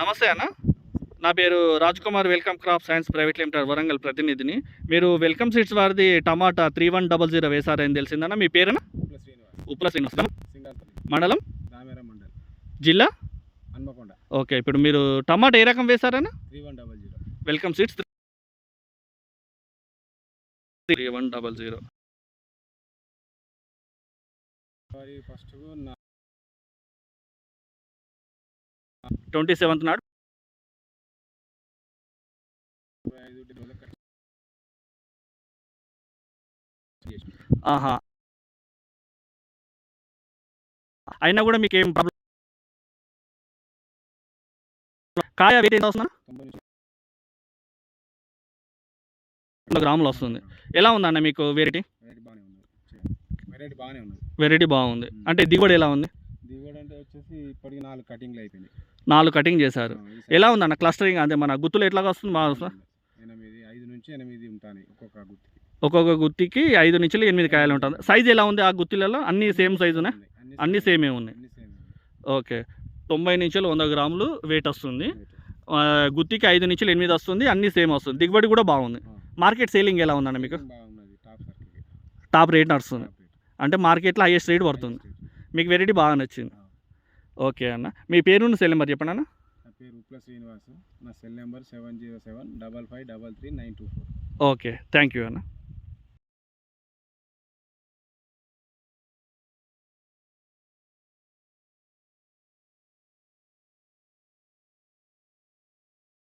నమస్తే అన్న. నా పేరు Rajkumar Welcome Crop Science Private Limited Warangal ప్రతినిధిని. మీరు వెల్కమ్ సీడ్స్ వారిది టమాటా 3100 వేశారని తెలిసిందన్న. మీ పేరన్నా? ఉప్పుల శ్రీనివాస్. మండలం? జిల్లా? ఓకే. ఇప్పుడు మీరు టమాటా ఏ రకం వేశారన్న? 3100 వెల్కమ్ సీడ్స్ 3100. ఫస్ట్ 27th నాడు 25 ఆహా! అయినా కూడా మీకేం ప్రాబ్లమ్ కాయ వెయిట్ ఎంత వస్తుందన్న? 100 గ్రాములు వస్తుంది. ఎలా ఉందన్న మీకు వెరైటీ? వెరైటీ బాగుంది. అంటే దిగుబడి ఎలా ఉంది? దిగుబడి అంటే వచ్చేసి ఇప్పటికి 4 కటింగ్లు అయిపోయినాయి. 4 కటింగ్ చేశారు. ఎలా ఉందన్న క్లస్టరింగ్? అంటే మన గుత్తులు ఎట్లాగా వస్తుంది? బాగా వస్తుందా? 5 నుంచి 8 ఉంటాయి ఒక్కొక్క గుత్తికి. ఒక్కొక్క గుత్తికి 5 నుంచి 8 కాయలు ఉంటుంది. సైజ్ ఎలా ఉంది ఆ గుత్తిలలో? అన్నీ సేమ్ సైజునా? అన్నీ సేమే ఉన్నాయి. ఓకే. 90 నుంచి 100 గ్రాములు వెయిట్ వస్తుంది. గుత్తికి 5 నుంచి 8 వస్తుంది. అన్నీ సేమ్ వస్తుంది. దిగుబడి కూడా బాగుంది. మార్కెట్ సేలింగ్ ఎలా ఉందన్న మీకు? టాప్ రేట్ నడుస్తుంది. అంటే మార్కెట్లో హైయెస్ట్ రేట్ పడుతుంది. మీకు వెరైటీ బాగా నచ్చింది. ఓకే అన్న. మీ పేరును సెల్ నెంబర్ చెప్పండి అన్న. నా పేరు ఉప్పుల శ్రీనివాస్. నా cell number 70755333924. Okay. Thank you అన్న.